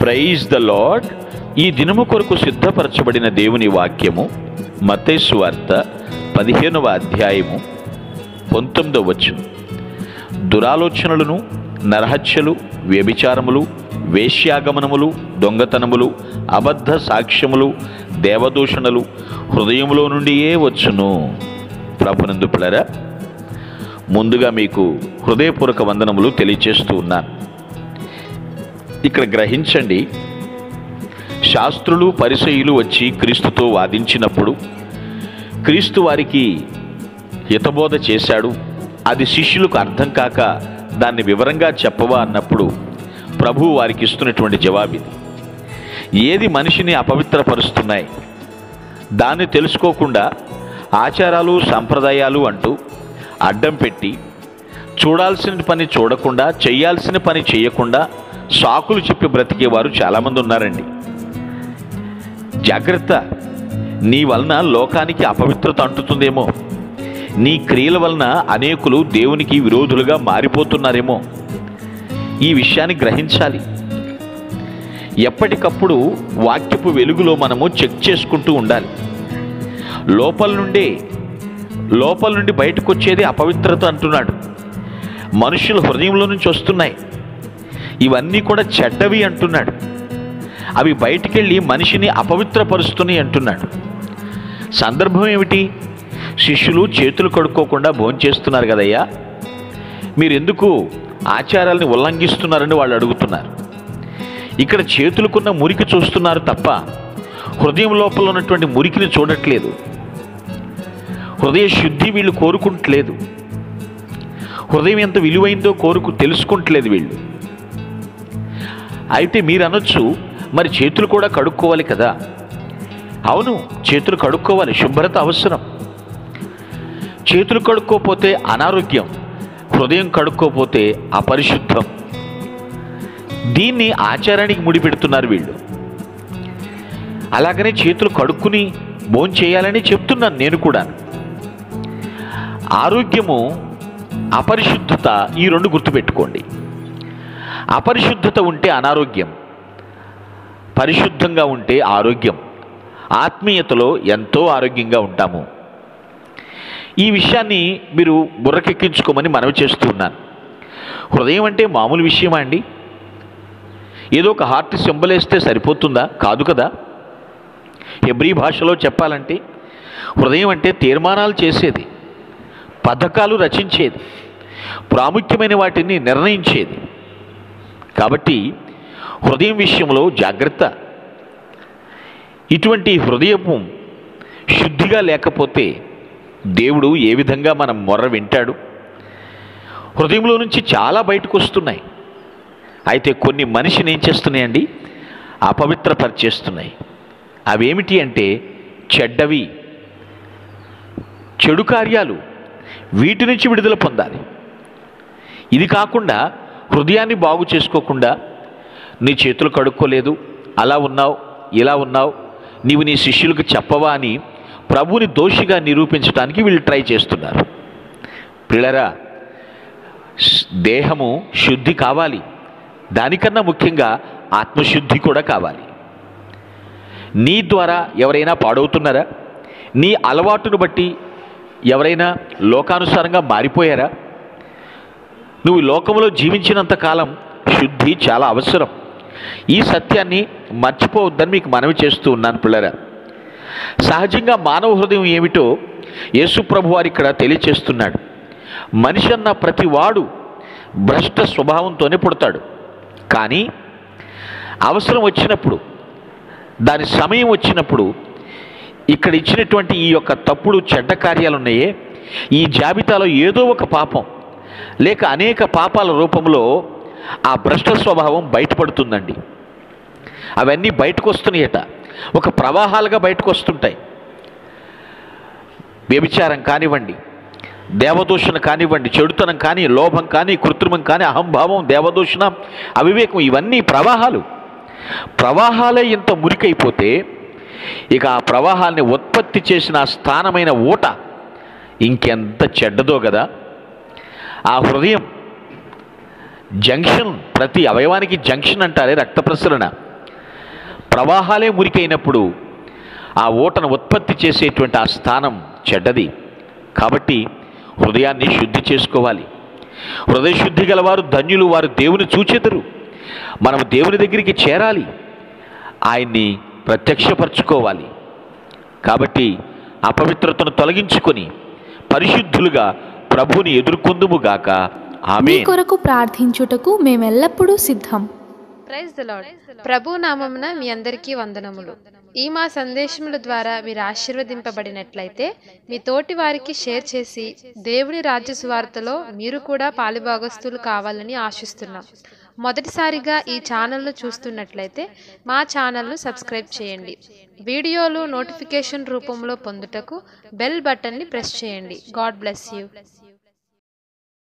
Praise the lord. ఈ దినము కొరకు సిద్ధపరచబడిన దేవుని వాక్యము మత్తయి సువార్త 15వ అధ్యాయము 19వ వచనం. దురాలోచనలను, నరహత్యలు, వ్యభిచారములు, వేశ్యాగమనములు, దొంగతనములు, అబద్ధ సాక్ష్యములు, దేవదూషణలు హృదయములో నుండియే వచ్చును. ప్రభునందు పిల్లరా, ముందుగా మీకు హృదయపూర్వక వందనములు తెలియచేస్తూ ఉన్నాను. ఇక్కడ గ్రహించండి, శాస్త్రులు పరిసయ్యులు వచ్చి క్రీస్తుతో వాదించినప్పుడు క్రీస్తు వారికి హితబోధ చేశాడు. అది శిష్యులకు అర్థం కాక దాన్ని వివరంగా చెప్పవా అన్నప్పుడు ప్రభువు వారికి ఇస్తున్నటువంటి జవాబిది. ఏది మనిషిని అపవిత్రపరుస్తున్నాయి, దాన్ని తెలుసుకోకుండా ఆచారాలు సంప్రదాయాలు అంటూ అడ్డం పెట్టి చూడాల్సిన పని చూడకుండా, చేయాల్సిన పని చేయకుండా సాకులు చెప్పి బ్రతికేవారు చాలామంది ఉన్నారండి. జాగ్రత్త, నీ వలన లోకానికి అపవిత్రత అంటుతుందేమో, నీ క్రియల వలన అనేకులు దేవునికి విరోధులుగా మారిపోతున్నారేమో. ఈ విషయాన్ని గ్రహించాలి. ఎప్పటికప్పుడు వాక్యపు వెలుగులో మనము చెక్ చేసుకుంటూ ఉండాలి. లోపల నుండి బయటకు వచ్చేది అపవిత్రత అంటున్నాడు. మనుషుల హృదయంలో నుంచి వస్తున్నాయి. ఇవన్నీ కూడా చెడ్డవి అంటున్నాడు. అవి బయటికెళ్ళి మనిషిని అపవిత్రపరుస్తున్నాయి అంటున్నాడు. సందర్భం ఏమిటి? శిష్యులు చేతులు కడుక్కోకుండా భోంచేస్తున్నారు కదయ్యా, మీరెందుకు ఆచారాలని ఉల్లంఘిస్తున్నారని వాళ్ళు అడుగుతున్నారు. ఇక్కడ చేతులకున్న మురికి చూస్తున్నారు తప్ప హృదయం లోపల ఉన్నటువంటి మురికిని చూడట్లేదు. హృదయ శుద్ధి వీళ్ళు కోరుకుంటలేదు. హృదయం ఎంత విలువైందో తెలుసుకుంటలేదు వీళ్ళు. అయితే మీరు అనొచ్చు, మరి చేతులు కూడా కడుక్కోవాలి కదా. అవును, చేతులు కడుక్కోవాలి, శుభ్రత అవసరం. చేతులు కడుక్కోపోతే అనారోగ్యం, హృదయం కడుక్కోపోతే అపరిశుద్ధం. దీన్ని ఆచారానికి ముడిపెడుతున్నారు వీళ్ళు. అలాగనే చేతులు కడుక్కుని భోంచేయాలని చెప్తున్నాను నేను కూడా. ఆరోగ్యము, అపరిశుద్ధత, ఈ రెండు గుర్తుపెట్టుకోండి. అపరిశుద్ధత ఉంటే అనారోగ్యం, పరిశుద్ధంగా ఉంటే ఆరోగ్యం. ఆత్మీయతలో ఎంతో ఆరోగ్యంగా ఉంటాము. ఈ విషయాన్ని మీరు బుర్రకెక్కించుకోమని మనవి చేస్తూ ఉన్నాను. హృదయం అంటే మామూలు విషయమా అండి? ఏదో ఒక హార్ట్ సింబల్ వేస్తే సరిపోతుందా? కాదు కదా. హెబ్రీ భాషలో చెప్పాలంటే హృదయం అంటే తీర్మానాలు చేసేది, పథకాలు రచించేది, ప్రాముఖ్యమైన వాటిని నిర్ణయించేది. కాబట్టి హృదయం విషయంలో జాగ్రత్త. ఇటువంటి హృదయము శుద్ధిగా లేకపోతే దేవుడు ఏ విధంగా మనం మొర్ర వింటాడు? హృదయంలో నుంచి చాలా బయటకు వస్తున్నాయి. అయితే కొన్ని మనిషిని ఏం చేస్తున్నాయండి? అపవిత్రపరిచేస్తున్నాయి. అవేమిటి అంటే చెడ్డవి, చెడు కార్యాలు. వీటి నుంచి విడుదల పొందాలి. ఇది కాకుండా హృదయాన్ని బాగు చేసుకోకుండా నీ చేతులు కడుక్కోలేదు, అలా ఉన్నావు, ఇలా ఉన్నావు, నీవు నీ శిష్యులకు చెప్పవా అని ప్రభువుని దోషిగా నిరూపించడానికి వీళ్ళు ట్రై చేస్తున్నారు. పిల్లరా, దేహము శుద్ధి కావాలి. దానికన్నా ముఖ్యంగా ఆత్మశుద్ధి కూడా కావాలి. నీ ద్వారా ఎవరైనా పాడవుతున్నారా? నీ అలవాటును బట్టి ఎవరైనా లోకానుసారంగా మారిపోయారా? నువ్వు లోకంలో జీవించినంత కాలం శుద్ధి చాలా అవసరం. ఈ సత్యాన్ని మర్చిపోవద్దని మీకు మనవి చేస్తూ ఉన్నాను పిల్లరా. సహజంగా మానవ హృదయం ఏమిటో యేసు ప్రభు వారు ఇక్కడ తెలియచేస్తున్నాడు. మనిషి అన్న ప్రతి వాడు భ్రష్ట స్వభావంతోనే పుడతాడు. కానీ అవసరం వచ్చినప్పుడు, దాని సమయం వచ్చినప్పుడు, ఇక్కడ ఇచ్చినటువంటి ఈ యొక్క తప్పుడు చెడ్డ కార్యాలు ఉన్నాయే, ఈ జాబితాలో ఏదో ఒక పాపం లేక అనేక పాపాల రూపంలో ఆ భ్రష్ట స్వభావం బయటపడుతుందండి. అవన్నీ బయటకు వస్తున్నాయట, ఒక ప్రవాహాలుగా బయటకు వస్తుంటాయి. వ్యభిచారం కానివ్వండి, దేవదూషణ కానివ్వండి, చెడుతనం కానీ, లోభం కానీ, కృత్రిమం కానీ, అహంభావం, దేవదూషణ, అవివేకం, ఇవన్నీ ప్రవాహాలే ఇంత మురికైపోతే ఇక ఆ ప్రవాహాన్ని ఉత్పత్తి చేసిన ఆ స్థానమైన ఊట ఇంకెంత చెడ్డదో కదా. ఆ హృదయం జంక్షన్, ప్రతి అవయవానికి జంక్షన్ అంటారే రక్త ప్రసరణ. ప్రవాహాలే మురికైనప్పుడు ఆ ఊటను ఉత్పత్తి చేసేటువంటి ఆ స్థానం చెడ్డది. కాబట్టి హృదయాన్ని శుద్ధి చేసుకోవాలి. హృదయ శుద్ధి గలవారు ధన్యులు, వారు దేవుని చూచెదరు. మనం దేవుని దగ్గరికి చేరాలి, ఆయన్ని ప్రత్యక్షపరచుకోవాలి. కాబట్టి అపవిత్రతను తొలగించుకొని పరిశుద్ధులుగా ప్రభువుని ఎదుర్కొందుముగాక. మీ ఆమేన్. కొరకు ప్రార్థించుటకు మేమెల్లప్పుడూ సిద్ధం. Praise the lord. ప్రభు నామమున మీ అందరికీ వందనములు. ఈ మా సందేశముల ద్వారా మీరు ఆశీర్వదింపబడినట్లయితే మీ తోటి వారికి షేర్ చేసి దేవుని రాజ్య సువార్తలో మీరు కూడా పాలుభాగస్తులు కావాలని ఆశిస్తున్నాం. మొదటిసారిగా ఈ ఛానల్ను చూస్తున్నట్లయితే మా ఛానల్ను సబ్స్క్రైబ్ చేయండి. వీడియోలు నోటిఫికేషన్ రూపంలో పొందుటకు బెల్ బటన్ని ప్రెస్ చేయండి. God bless you.